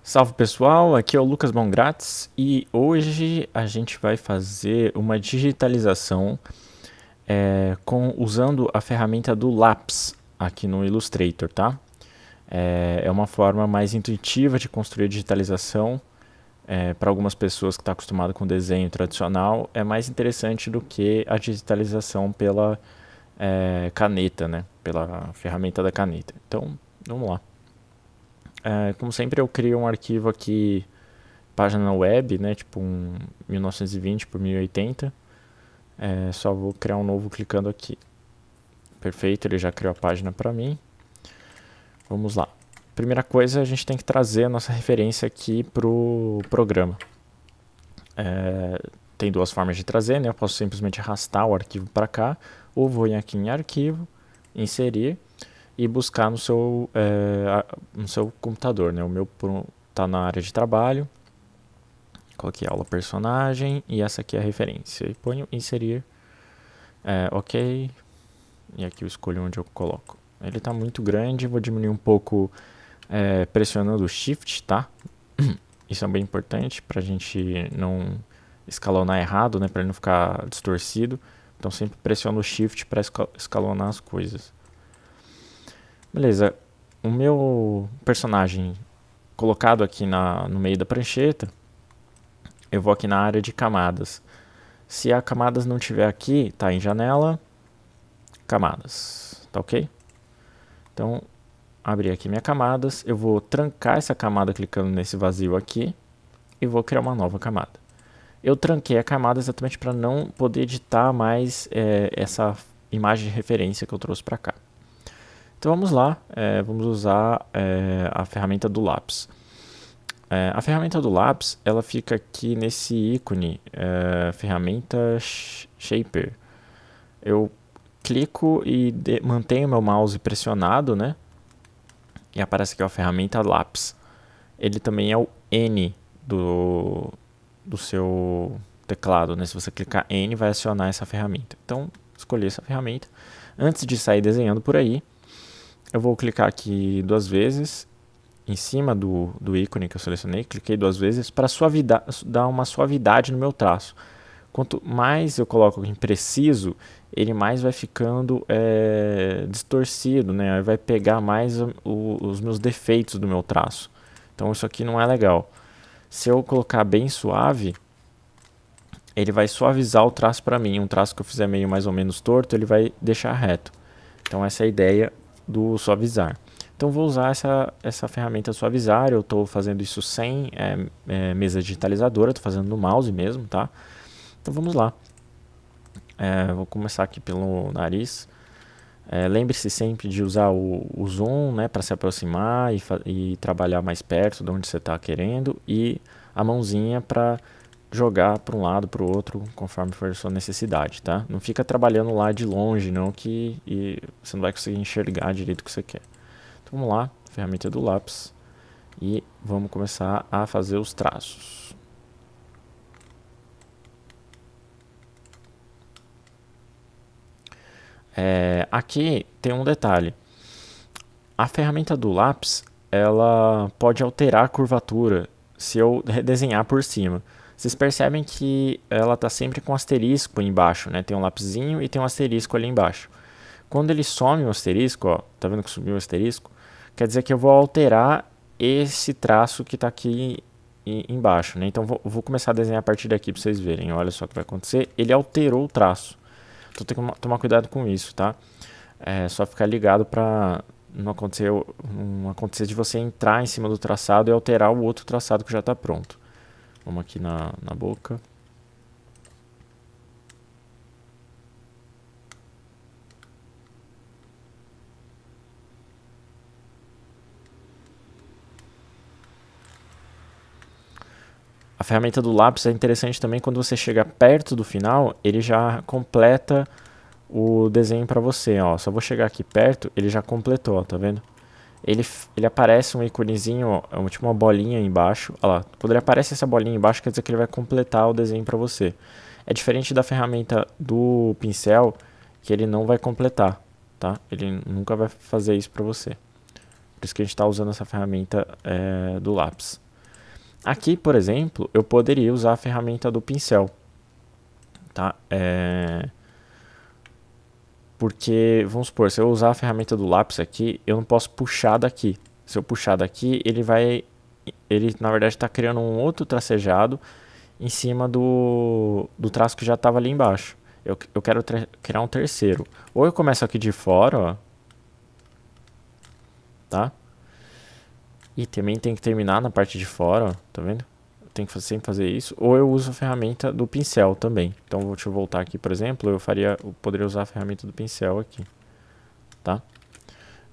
Salve pessoal, aqui é o Lucas Bongratz e hoje a gente vai fazer uma digitalização usando a ferramenta do Laps aqui no Illustrator, tá? É uma forma mais intuitiva de construir a digitalização. Para algumas pessoas que estão acostumadas com desenho tradicional, é mais interessante do que a digitalização pela caneta, né? Pela ferramenta da caneta. Então, vamos lá. Como sempre, eu crio um arquivo aqui, página web, né? Tipo um 1920 por 1080. Só vou criar um novo clicando aqui. Perfeito, ele já criou a página para mim. Vamos lá. Primeira coisa, a gente tem que trazer a nossa referência aqui para o programa. Tem duas formas de trazer, né? Eu posso simplesmente arrastar o arquivo para cá, ou vou aqui em arquivo, inserir e buscar no seu computador, né? O meu está na área de trabalho. Coloquei aula personagem e essa aqui é a referência. E ponho inserir, ok. E aqui eu escolho onde eu coloco. Ele está muito grande, vou diminuir um pouco pressionando o Shift, tá? Isso é bem importante para a gente não escalonar errado, né? Para ele não ficar distorcido. Então sempre pressiono o Shift para escalonar as coisas. Beleza, o meu personagem colocado aqui no meio da prancheta, eu vou aqui na área de camadas. Se a camadas não tiver aqui, tá em janela, camadas, tá ok? Então, abrir aqui minha camadas, eu vou trancar essa camada clicando nesse vazio aqui e vou criar uma nova camada. Eu tranquei a camada exatamente para não poder editar mais essa imagem de referência que eu trouxe para cá. Então vamos lá, vamos usar a ferramenta do lápis. A ferramenta do lápis, ela fica aqui nesse ícone, ferramenta Shaper. Eu clico e mantenho meu mouse pressionado, né? E aparece aqui a ferramenta lápis. Ele também é o N do seu teclado, né? Se você clicar N, vai acionar essa ferramenta. Então, escolhi essa ferramenta. Antes de sair desenhando por aí, eu vou clicar aqui duas vezes em cima do ícone que eu selecionei, cliquei duas vezes para dar uma suavidade no meu traço. Quanto mais eu coloco em preciso, ele mais vai ficando distorcido, né? Vai pegar mais os meus defeitos do meu traço. Então isso aqui não é legal. Se eu colocar bem suave, ele vai suavizar o traço para mim. Um traço que eu fizer meio mais ou menos torto, ele vai deixar reto. Então essa é a ideia do suavizar. Então vou usar essa ferramenta suavizar. Eu estou fazendo isso sem mesa digitalizadora, estou fazendo no mouse mesmo, tá? Então vamos lá. Vou começar aqui pelo nariz. Lembre-se sempre de usar o zoom, né, para se aproximar e trabalhar mais perto de onde você está querendo, e a mãozinha para jogar para um lado, para o outro, conforme for a sua necessidade, tá? Não fica trabalhando lá de longe, não, que você não vai conseguir enxergar direito o que você quer. Então vamos lá, ferramenta do lápis, e vamos começar a fazer os traços. Aqui tem um detalhe. A ferramenta do lápis, ela pode alterar a curvatura se eu desenhar por cima. Vocês percebem que ela está sempre com asterisco embaixo, né? Tem um lapisinho e tem um asterisco ali embaixo. Quando ele some o asterisco, ó, tá vendo que subiu o asterisco? Quer dizer que eu vou alterar esse traço que está aqui embaixo, né? Então vou começar a desenhar a partir daqui para vocês verem. Olha só o que vai acontecer. Ele alterou o traço. Então tem que tomar cuidado com isso, tá? Só ficar ligado para não acontecer de você entrar em cima do traçado e alterar o outro traçado que já está pronto. Vamos aqui na boca. A ferramenta do lápis é interessante também quando você chega perto do final, ele já completa o desenho para você, ó. Só vou chegar aqui perto, ele já completou, ó, tá vendo? Ele aparece um íconezinho, ó, tipo uma bolinha embaixo. Olha lá, quando ele aparece essa bolinha embaixo, quer dizer que ele vai completar o desenho para você. É diferente da ferramenta do pincel, que ele não vai completar, tá? Ele nunca vai fazer isso para você. Por isso que a gente está usando essa ferramenta do lápis. Aqui, por exemplo, eu poderia usar a ferramenta do pincel, tá? Porque, vamos supor, se eu usar a ferramenta do lápis aqui, eu não posso puxar daqui. Se eu puxar daqui, ele na verdade está criando um outro tracejado em cima do traço que já estava ali embaixo. Eu quero criar um terceiro. Ou eu começo aqui de fora, ó, tá? E também tem que terminar na parte de fora, ó, tá vendo? Tem que sempre fazer isso. Ou eu uso a ferramenta do pincel também. Então, deixa eu voltar aqui, por exemplo, eu poderia usar a ferramenta do pincel aqui, tá?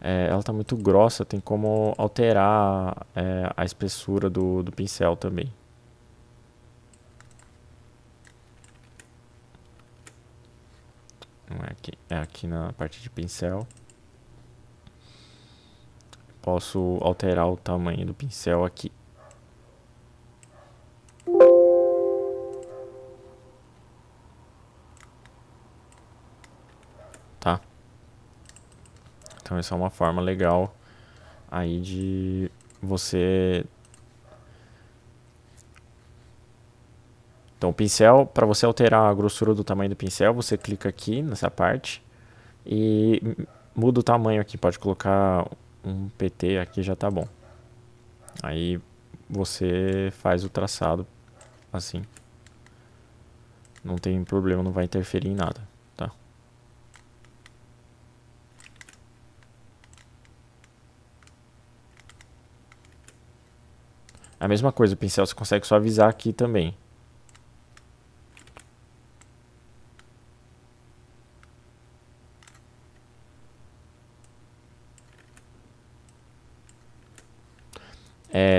Ela está muito grossa, tem como alterar a espessura do pincel também. Não é aqui, é aqui na parte de pincel. Posso alterar o tamanho do pincel aqui. Tá? Então essa é uma forma legal aí de você... Então o pincel, para você alterar a grossura do tamanho do pincel, você clica aqui nessa parte e muda o tamanho aqui. Pode colocar um PT aqui, já tá bom. Aí você faz o traçado assim. Não tem problema, não vai interferir em nada, tá? A mesma coisa, o pincel você consegue suavizar aqui também.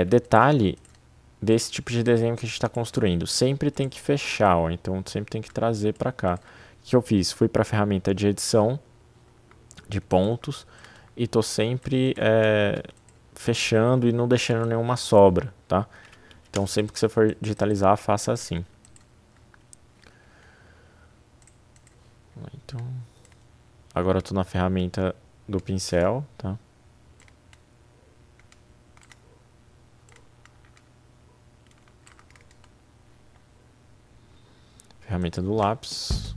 Detalhe desse tipo de desenho que a gente está construindo. Sempre tem que fechar, ó, então sempre tem que trazer para cá. O que eu fiz? Fui para a ferramenta de edição de pontos e tô sempre fechando e não deixando nenhuma sobra, tá? Então sempre que você for digitalizar, faça assim. Então, agora eu tô na ferramenta do pincel, tá? Ferramenta do lápis.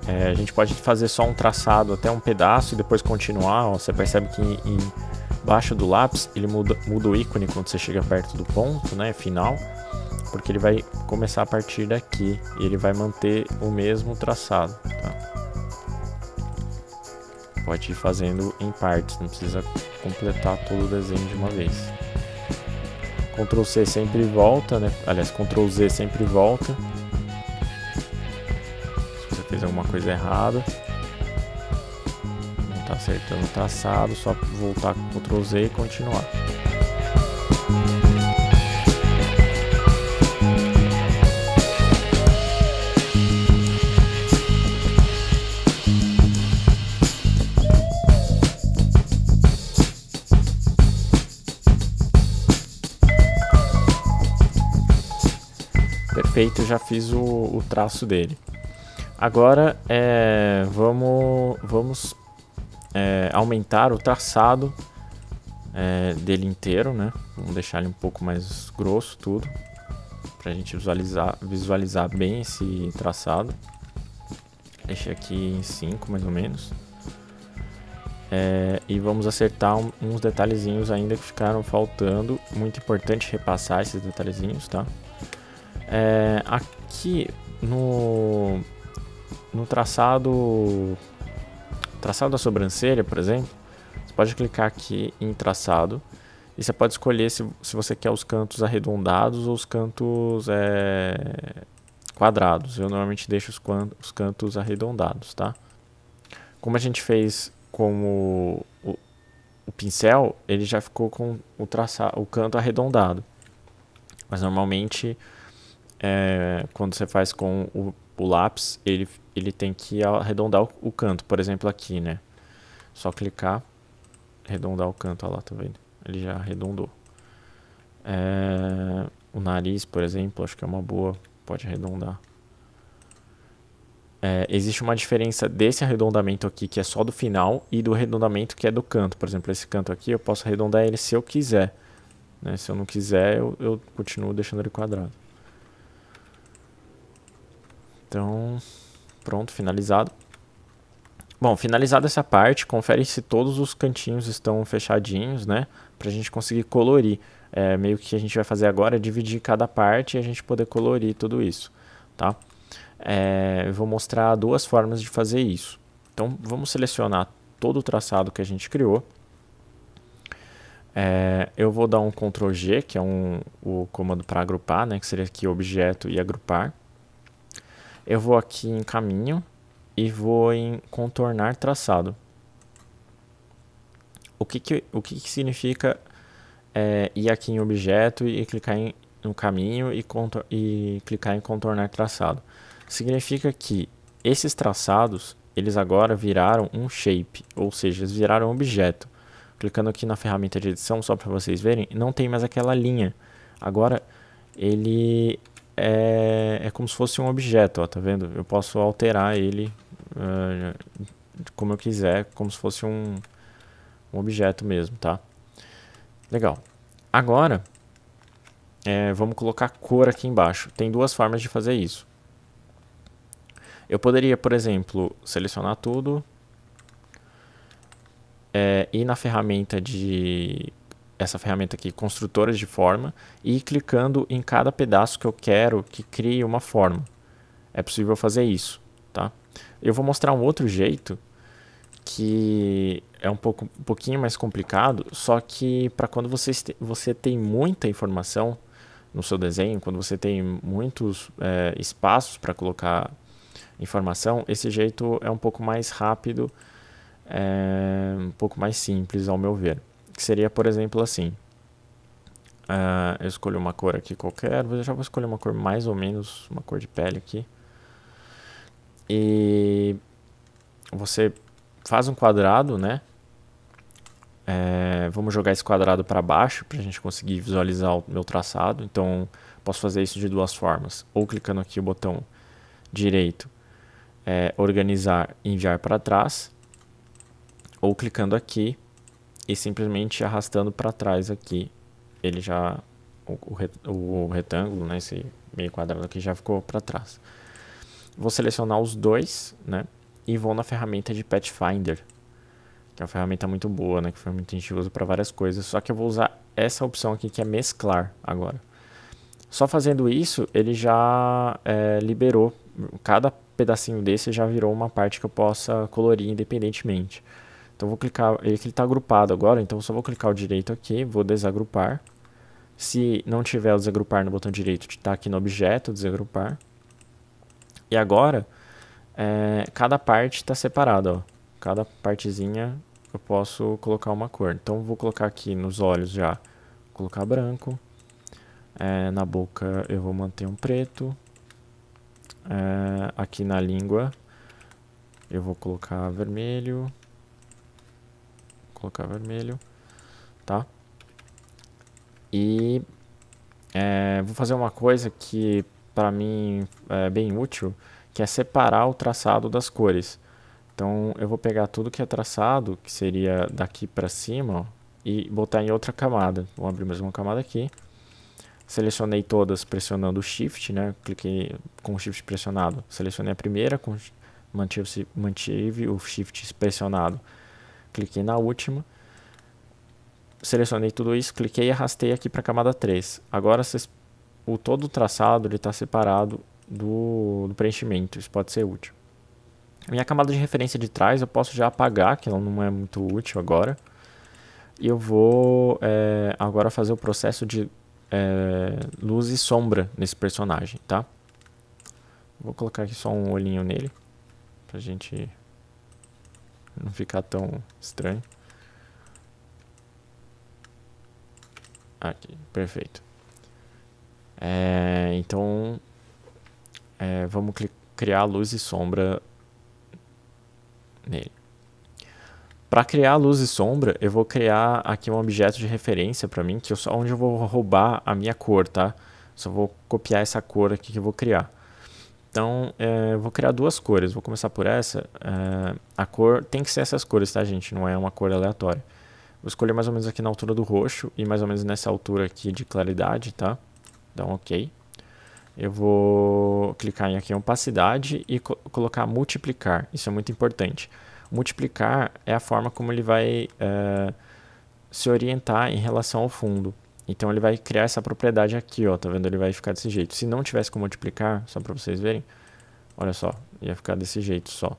A gente pode fazer só um traçado até um pedaço e depois continuar. Ó, você percebe que embaixo do lápis ele muda o ícone quando você chega perto do ponto, né, final, porque ele vai começar a partir daqui e ele vai manter o mesmo traçado, tá? Pode ir fazendo em partes, não precisa completar todo o desenho de uma vez. Ctrl C sempre volta, né? Aliás, Ctrl Z sempre volta. Se você fez alguma coisa errada, não está acertando o traçado, só voltar com Ctrl Z e continuar. Perfeito, já fiz o traço dele. Agora vamos aumentar o traçado dele inteiro, né? Vamos deixar ele um pouco mais grosso tudo, para a gente visualizar bem esse traçado. Deixei aqui em 5 mais ou menos. E vamos acertar uns detalhezinhos ainda que ficaram faltando. Muito importante repassar esses detalhezinhos, tá? Aqui no traçado da sobrancelha, por exemplo, você pode clicar aqui em traçado e você pode escolher se você quer os cantos arredondados ou os cantos quadrados. Eu normalmente deixo os cantos arredondados, tá? Como a gente fez com o pincel, ele já ficou com o canto arredondado. Mas normalmente quando você faz com o lápis, ele tem que arredondar o canto, por exemplo aqui, né? Só clicar, arredondar o canto, olha lá, tá vendo? Ele já arredondou. O nariz, por exemplo, acho que é uma boa pode arredondar. Existe uma diferença desse arredondamento aqui, que é só do final, e do arredondamento que é do canto. Por exemplo, esse canto aqui eu posso arredondar ele se eu quiser, né? Se eu não quiser, eu continuo deixando ele quadrado. Então, pronto, finalizado. Bom, finalizada essa parte, confere se todos os cantinhos estão fechadinhos, né? Pra gente conseguir colorir. Meio que a gente vai fazer agora é dividir cada parte e a gente poder colorir tudo isso, tá? Eu vou mostrar duas formas de fazer isso. Então, vamos selecionar todo o traçado que a gente criou. Eu vou dar um Ctrl G, que é o comando para agrupar, né? Que seria aqui objeto e agrupar. Eu vou aqui em caminho e vou em contornar traçado. O que significa ir aqui em objeto e clicar no caminho e clicar em contornar traçado? Significa que esses traçados, eles agora viraram um shape, ou seja, eles viraram um objeto. Clicando aqui na ferramenta de edição, só para vocês verem, não tem mais aquela linha. Agora, ele é como se fosse um objeto, ó, tá vendo? Eu posso alterar ele como eu quiser, como se fosse um objeto mesmo, tá? Legal. Agora, vamos colocar cor aqui embaixo. Tem duas formas de fazer isso. Eu poderia, por exemplo, selecionar tudo, ir na ferramenta essa ferramenta aqui, construtora de forma, e ir clicando em cada pedaço que eu quero que crie uma forma. É possível fazer isso, tá? Eu vou mostrar um outro jeito que é um pouquinho mais complicado, só que para quando você tem muita informação no seu desenho, quando você tem muitos espaços para colocar informação, esse jeito é um pouco mais rápido, um pouco mais simples ao meu ver. Que seria, por exemplo, assim. Eu escolho uma cor aqui qualquer, eu já vou escolher uma cor mais ou menos, uma cor de pele aqui. E você faz um quadrado, né? Vamos jogar esse quadrado para baixo para a gente conseguir visualizar o meu traçado. Então, posso fazer isso de duas formas. Ou clicando aqui o botão direito, organizar e enviar para trás. Ou clicando aqui e simplesmente arrastando para trás aqui. Ele já, o retângulo, né, esse meio quadrado aqui já ficou para trás. Vou selecionar os dois, né, e vou na ferramenta de Pathfinder, que é uma ferramenta muito boa, né, que a gente usa para várias coisas. Só que eu vou usar essa opção aqui que é mesclar agora. Só fazendo isso, ele já liberou, cada pedacinho desse já virou uma parte que eu possa colorir independentemente. Então vou clicar, ele está agrupado agora, então eu só vou clicar o direito aqui, vou desagrupar. Se não tiver o desagrupar no botão direito, está aqui no objeto, desagrupar. E agora, cada parte está separada, ó. Cada partezinha eu posso colocar uma cor. Então vou colocar aqui nos olhos já, vou colocar branco. Na boca eu vou manter um preto. Aqui na língua eu vou colocar vermelho. Colocar vermelho, tá? E vou fazer uma coisa que para mim é bem útil, que é separar o traçado das cores. Então eu vou pegar tudo que é traçado, que seria daqui para cima, ó, e botar em outra camada. Vou abrir mais uma camada aqui. Selecionei todas pressionando o Shift, né? Cliquei com o Shift pressionado. Selecionei a primeira, mantive o Shift pressionado. Cliquei na última, selecionei tudo isso, cliquei e arrastei aqui para a camada 3. Agora todo o traçado está separado do preenchimento, isso pode ser útil. Minha camada de referência de trás eu posso já apagar, que ela não é muito útil agora. E eu vou agora fazer o processo de luz e sombra nesse personagem, tá? Vou colocar aqui só um olhinho nele, pra gente não ficar tão estranho. Aqui, perfeito. Então, vamos criar luz e sombra nele. Para criar luz e sombra, eu vou criar aqui um objeto de referência para mim, que é só onde eu vou roubar a minha cor, tá? Só vou copiar essa cor aqui que eu vou criar. Então, eu vou criar duas cores. Vou começar por essa. A cor tem que ser essas cores, tá, gente? Não é uma cor aleatória. Vou escolher mais ou menos aqui na altura do roxo e mais ou menos nessa altura aqui de claridade, tá? Dá um OK. Eu vou clicar aqui em opacidade e colocar multiplicar. Isso é muito importante. Multiplicar é a forma como ele vai se orientar em relação ao fundo. Então ele vai criar essa propriedade aqui, ó, tá vendo? Ele vai ficar desse jeito. Se não tivesse como multiplicar, só para vocês verem, olha só, ia ficar desse jeito só.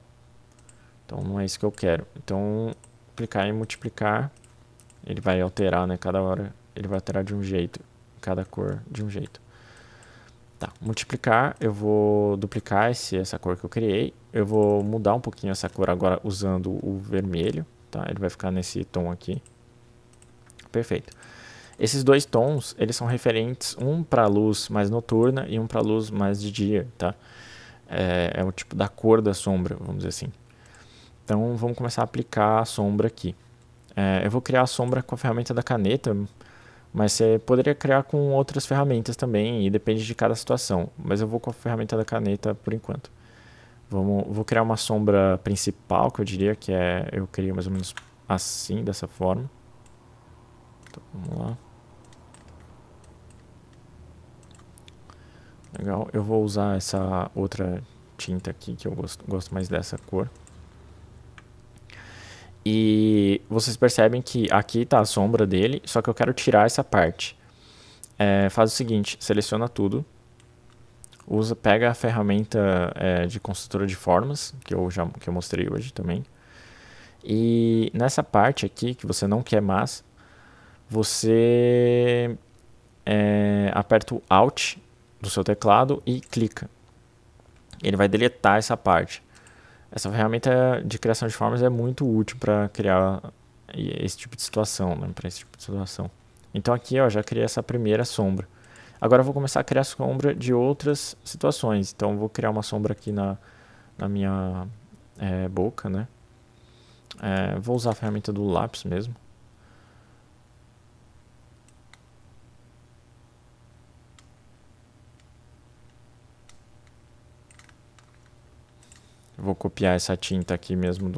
Então não é isso que eu quero. Então, clicar em multiplicar, ele vai alterar, né? Cada hora ele vai alterar de um jeito, cada cor de um jeito. Tá, multiplicar, eu vou duplicar essa cor que eu criei. Eu vou mudar um pouquinho essa cor agora usando o vermelho, tá? Ele vai ficar nesse tom aqui. Perfeito. Esses dois tons, eles são referentes, um para a luz mais noturna e um para a luz mais de dia, tá? É o tipo da cor da sombra, vamos dizer assim. Então, vamos começar a aplicar a sombra aqui. Eu vou criar a sombra com a ferramenta da caneta, mas você poderia criar com outras ferramentas também, e depende de cada situação. Mas eu vou com a ferramenta da caneta por enquanto. Vou criar uma sombra principal, que eu diria que eu crio mais ou menos assim, dessa forma. Então, vamos lá. Legal, eu vou usar essa outra tinta aqui, que eu gosto mais dessa cor. E vocês percebem que aqui está a sombra dele, só que eu quero tirar essa parte. Faz o seguinte, seleciona tudo. Pega a ferramenta de construtora de formas, que eu mostrei hoje também. E nessa parte aqui, que você não quer mais, você aperta o Alt do seu teclado e clica. Ele vai deletar essa parte. Essa ferramenta de criação de formas é muito útil para criar esse tipo de situação, né? Para esse tipo de situação. Então aqui, ó, já criei essa primeira sombra. Agora eu vou começar a criar sombra de outras situações. Então eu vou criar uma sombra aqui na minha boca, né? Vou usar a ferramenta do lápis mesmo. Vou copiar essa tinta aqui mesmo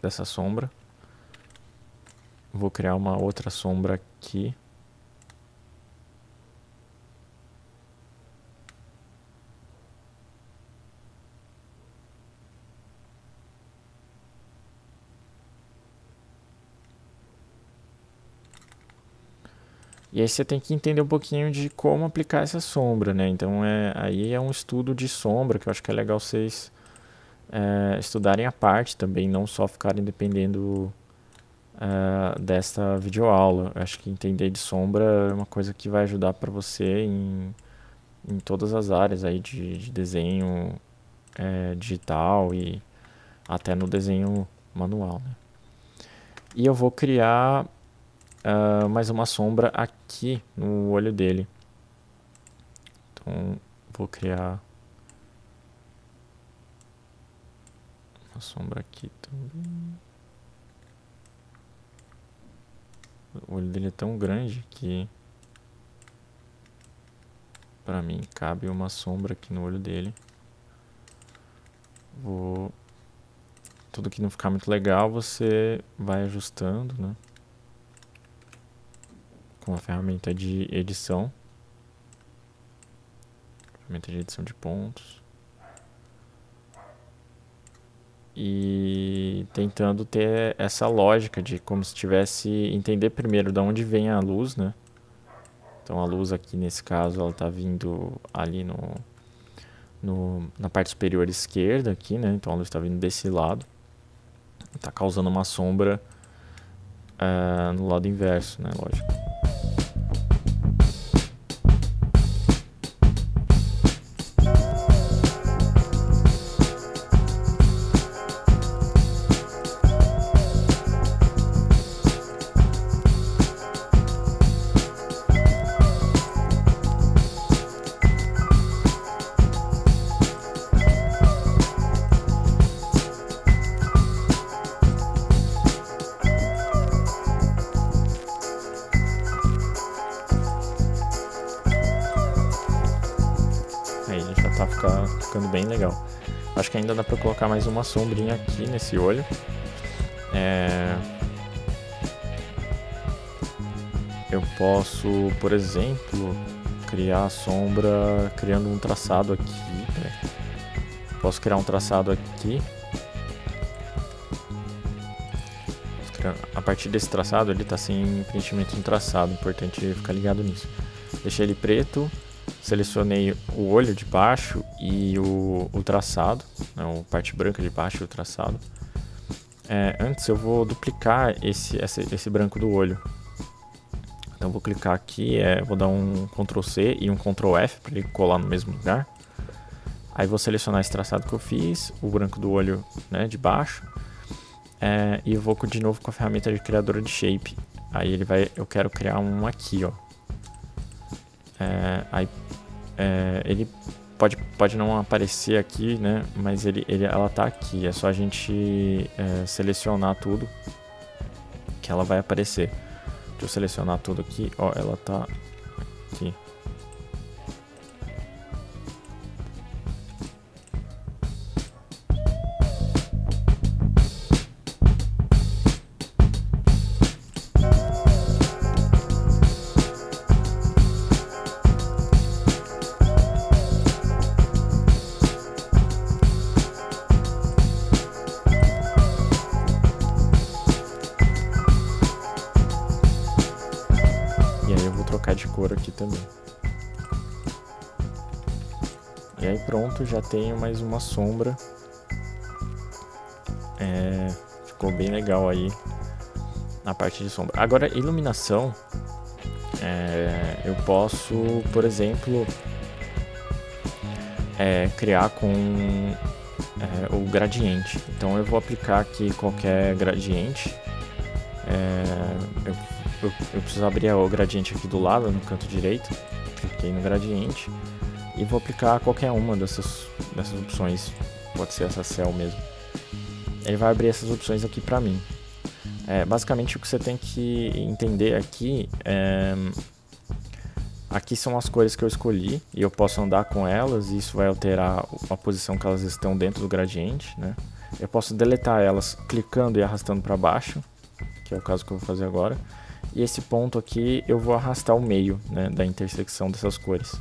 dessa sombra. Vou criar uma outra sombra aqui. E aí você tem que entender um pouquinho de como aplicar essa sombra, né? Então aí é um estudo de sombra que eu acho que é legal vocês estudarem a parte também, não só ficarem dependendo desta videoaula. Eu acho que entender de sombra é uma coisa que vai ajudar para você em todas as áreas aí de desenho digital e até no desenho manual, né? E eu vou criar mais uma sombra aqui no olho dele. Então vou criar uma sombra aqui também. O olho dele é tão grande que para mim cabe uma sombra aqui no olho dele. Tudo que não ficar muito legal você vai ajustando, né? Com a ferramenta de edição. Ferramenta de edição de pontos. E tentando ter essa lógica de como se tivesse entender primeiro de onde vem a luz, né? Então a luz aqui nesse caso ela está vindo ali na parte superior esquerda aqui, né? Então a luz está vindo desse lado, está causando uma sombra no lado inverso, né? Lógico. tá ficando bem legal. Acho que ainda dá pra colocar mais uma sombrinha aqui nesse olho. Eu posso, por exemplo, criar a sombra criando um traçado aqui. Posso criar um traçado aqui. A partir desse traçado, ele está sem preenchimento no traçado. Importante ficar ligado nisso. Deixei ele preto. Selecionei o olho de baixo e o traçado. Né, a parte branca de baixo e o traçado. Antes eu vou duplicar esse branco do olho. Então vou clicar aqui, vou dar um Ctrl C e um Ctrl F para ele colar no mesmo lugar. Aí vou selecionar esse traçado que eu fiz, o branco do olho, né, de baixo. E eu vou de novo com a ferramenta de criadora de shape. Aí eu quero criar um aqui, ó. Ele pode não aparecer aqui, né, mas ela tá aqui. É só a gente selecionar tudo que ela vai aparecer. Deixa eu selecionar tudo aqui, ó, ela tá aqui. De cor aqui também. E aí pronto, já tenho mais uma sombra. Ficou bem legal aí na parte de sombra. Agora, iluminação, eu posso, por exemplo, criar com o gradiente. Então eu vou aplicar aqui qualquer gradiente. Eu preciso abrir o gradiente aqui do lado, no canto direito. Cliquei no gradiente e vou aplicar qualquer uma dessas opções. Pode ser essa cell mesmo. Ele vai abrir essas opções aqui pra mim. Basicamente o que você tem que entender aqui aqui são as cores que eu escolhi e eu posso andar com elas e isso vai alterar a posição que elas estão dentro do gradiente, né? Eu posso deletar elas clicando e arrastando para baixo, que é o caso que eu vou fazer agora. E esse ponto aqui eu vou arrastar o meio, né, da intersecção dessas cores.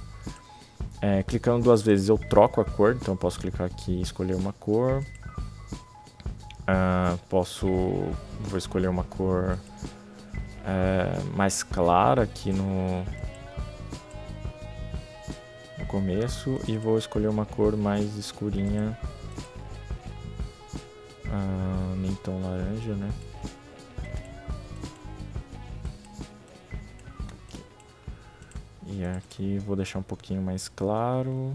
Clicando duas vezes eu troco a cor, então eu posso clicar aqui e escolher uma cor. Vou escolher uma cor mais clara aqui no começo e vou escolher uma cor mais escurinha, nem tão laranja, né? E aqui vou deixar um pouquinho mais claro.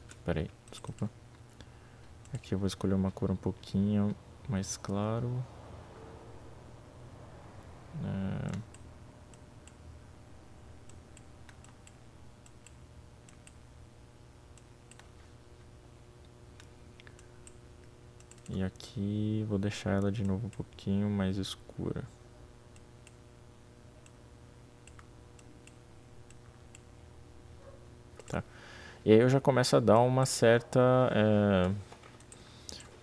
Espera aí, desculpa. Aqui eu vou escolher uma cor um pouquinho mais claro. E aqui vou deixar ela de novo um pouquinho mais escura. Tá. E aí eu já começo a dar uma certa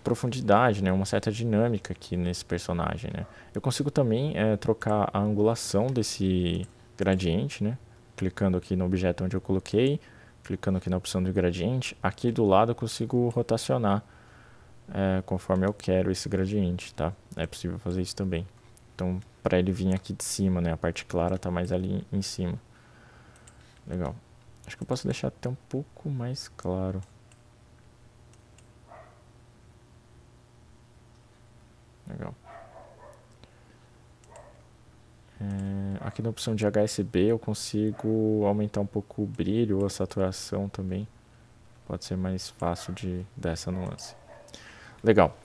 profundidade, né? Uma certa dinâmica aqui nesse personagem, né? Eu consigo também trocar a angulação desse gradiente, né? Clicando aqui no objeto onde eu coloquei, clicando aqui na opção de gradiente. Aqui do lado eu consigo rotacionar conforme eu quero esse gradiente, tá? É possível fazer isso também. Então, para ele vir aqui de cima, né? A parte clara tá mais ali em cima. Legal. Acho que eu posso deixar até um pouco mais claro. Legal. Aqui na opção de HSB eu consigo aumentar um pouco o brilho ou a saturação também. Pode ser mais fácil de dar essa nuance. Legal.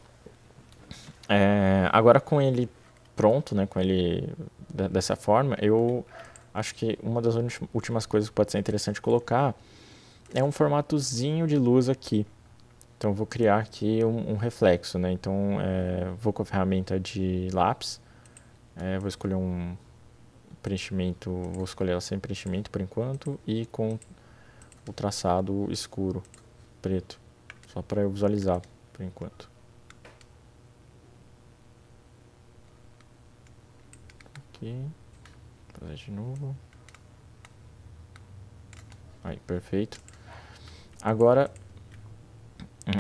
Agora com ele pronto, né, com ele dessa forma, eu acho que uma das últimas coisas que pode ser interessante colocar é um formatozinho de luz aqui. Então eu vou criar aqui um reflexo, né? Então vou com a ferramenta de lápis, vou escolher um preenchimento, vou escolher ela sem preenchimento por enquanto, e com o traçado escuro, preto, só para eu visualizar por enquanto. Aqui, fazer de novo. Aí, perfeito. Agora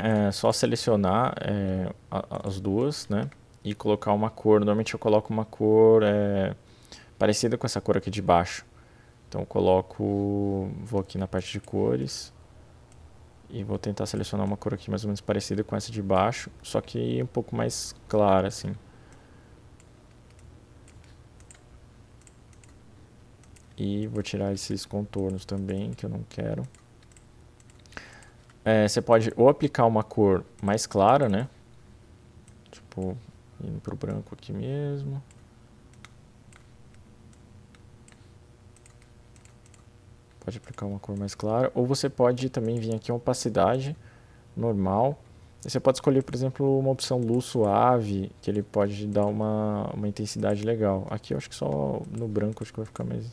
é só selecionar as duas, né? E colocar uma cor. Normalmente eu coloco uma cor parecida com essa cor aqui de baixo. Então eu coloco, vou aqui na parte de cores e vou tentar selecionar uma cor aqui mais ou menos parecida com essa de baixo, só que um pouco mais clara assim. E vou tirar esses contornos também, que eu não quero. Você pode ou aplicar uma cor mais clara, né? Tipo, indo pro branco aqui mesmo. Pode aplicar uma cor mais clara. Ou você pode também vir aqui a opacidade normal. E você pode escolher, por exemplo, uma opção luz suave, que ele pode dar uma intensidade legal. Aqui eu acho que só no branco acho que vai ficar mais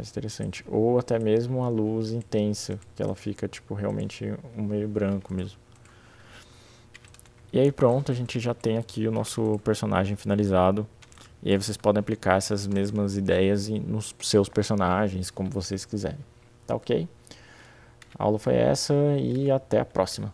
interessante. Ou até mesmo a luz intensa, que ela fica tipo realmente um meio branco mesmo. E aí pronto, a gente já tem aqui o nosso personagem finalizado. E aí vocês podem aplicar essas mesmas ideias nos seus personagens, como vocês quiserem. Tá ok? A aula foi essa e até a próxima.